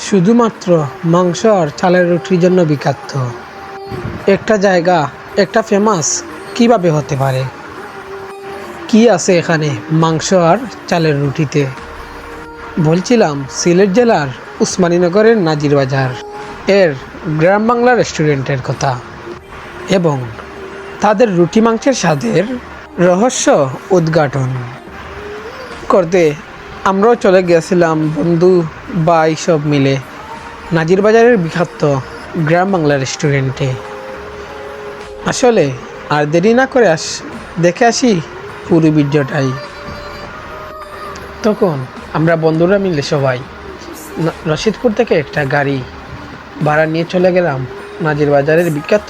শুধুমাত্র মাংস আর চালের রুটির জন্য বিখ্যাত একটা জায়গা, একটা ফেমাস কিভাবে হতে পারে? কি আছে এখানে মাংস আর চালের রুটিতে? বলছিলাম সিলেট জেলার উসমানীনগরের নাজির বাজার এর গ্রাম বাংলা রেস্টুরেন্টের কথা এবং তাদের রুটি মাংসের স্বাদের রহস্য উদ্ঘাটন করতে আমরাও চলে গিয়েছিলাম বন্ধু ভাই সব মিলে নাজির বাজারের বিখ্যাত গ্রাম বাংলা রেস্টুরেন্টে। আসলে আর দেরি না করে দেখে আসি পুরো ভিডিওটাই। তখন আমরা বন্ধুরা মিলে সবাই রশিদপুর থেকে একটা গাড়ি ভাড়া নিয়ে চলে গেলাম নাজির বাজারের বিখ্যাত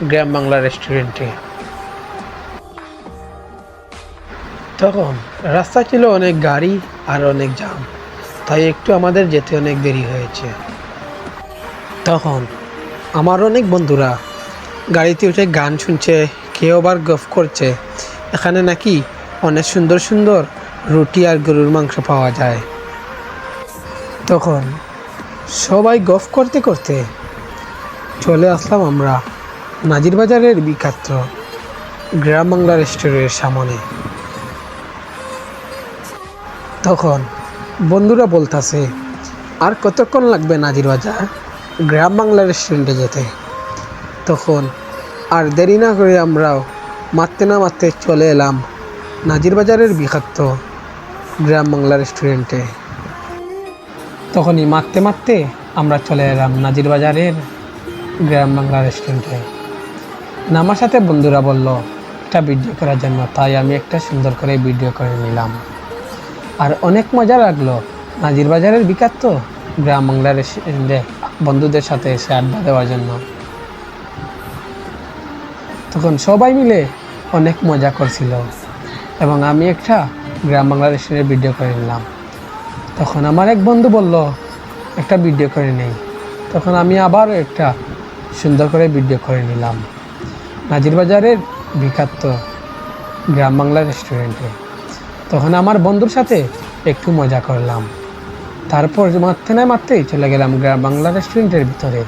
গ্রাম বাংলা রেস্টুরেন্টে। তখন রাস্তা ছিল অনেক গাড়ি আর অনেক জ্যাম, তাই একটু আমাদের যেতে অনেক দেরি হয়েছে। তখন আমার অনেক বন্ধুরা গাড়িতে উঠে গান শুনছে, কেউ আবার গফ করছে এখানে নাকি অনেক সুন্দর সুন্দর রুটি আর গরুর মাংস পাওয়া যায়। তখন সবাই গফ করতে করতে চলে আসলাম আমরা নাজির বাজারের বিখ্যাত গ্রাম বাংলা রেস্টুরেন্টের সামনে। তখন বন্ধুরা বলতেছে, আর কতক্ষণ লাগবে নাজির বাজার গ্রাম বাংলা রেস্টুরেন্টে যেতে? তখন আর দেরি না করে আমরাও মারতে না মারতে চলে এলাম নাজির বাজারের বিখ্যাত গ্রাম বাংলা রেস্টুরেন্টে। তখনই মারতে মারতে আমরা চলে এলাম নাজির বাজারের গ্রাম বাংলা রেস্টুরেন্টে। আমার সাথে বন্ধুরা বলল একটা ভিডিও করার জন্য, তাই আমি একটা সুন্দর করে ভিডিও করে নিলাম। আর অনেক মজা লাগলো নাজির বাজারের বিখ্যাত গ্রাম বাংলা রেস্টুরেন্টে বন্ধুদের সাথে এসে আড্ডা দেওয়ার জন্য। তখন সবাই মিলে অনেক মজা করছিল এবং আমি একটা গ্রাম বাংলা রেস্টুরেন্টের ভিডিও করে নিলাম। তখন আমার এক বন্ধু বলল একটা ভিডিও করে নেই। তখন আমি আবার একটা সুন্দর করে ভিডিও করে নিলাম নাজির বাজারের বিখ্যাত গ্রাম বাংলা রেস্টুরেন্টে। তখন আমার বন্ধুর সাথে একটু মজা করলাম। তারপর মারতে না মারতেই চলে গেলাম গ্রাম বাংলা রেস্টুরেন্টের ভিতরে।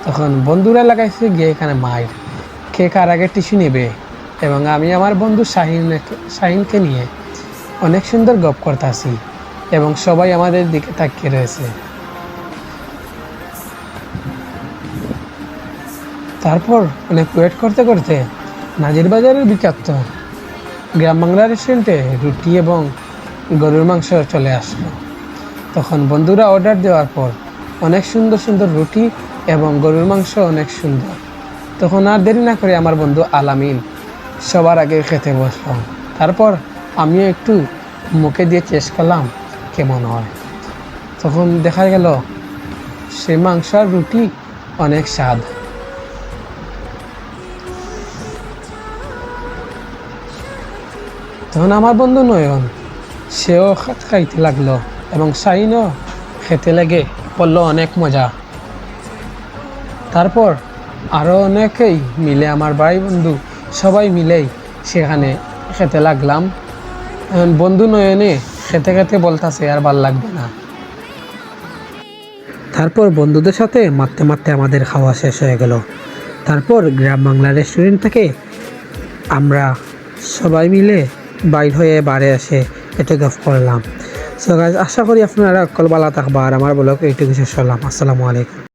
তখন বন্ধুরা লাগাইছে গিয়ে এখানে মায়ের কে কার আগে টিস্যু নেবে, এবং আমি আমার বন্ধু শাহিনকে নিয়ে অনেক সুন্দর গপ করতেছি এবং সবাই আমাদের দিকে তাকিয়ে রয়েছে। তারপর অনেক ওয়েট করতে করতে নাজির বাজারের বিখ্যাত গ্রাম বাংলা রেস্টুরেন্টে রুটি এবং গরুর মাংস চলে আসলো। তখন বন্ধুরা অর্ডার দেওয়ার পর অনেক সুন্দর সুন্দর রুটি এবং গরুর মাংস অনেক সুন্দর। তখন আর দেরি না করে আমার বন্ধু আলামিন সবার আগে খেতে বসলো। তারপর আমিও একটু মুখে দিয়ে চেষ্টা করলাম কেমন হয়। তখন দেখা গেল সে মাংস আর রুটি অনেক স্বাদ। তখন আমার বন্ধু নয়ন সেও খাইতে লাগলো এবং শাহিনও খেতে লেগে বললো অনেক মজা। তারপর আরও অনেকেই মিলে আমার ভাই বন্ধু সবাই মিলেই সেখানে খেতে লাগলাম। বন্ধু নয়নে খেতে খেতে বলতেছে আর ভাল লাগবে না। তারপর বন্ধুদের সাথে মারতে মারতে আমাদের খাওয়া শেষ হয়ে গেল। তারপর গ্রাম বাংলা রেস্টুরেন্ট থেকে আমরা সবাই মিলে বাইর হয়ে বাড়ি এসে একটু গল্প করলাম। সো গাইস, আশা করি আপনারা ভালো থাকবা আর আমার ব্লগ এইটুকু শেষ করলাম। আসসালামু আলাইকুম।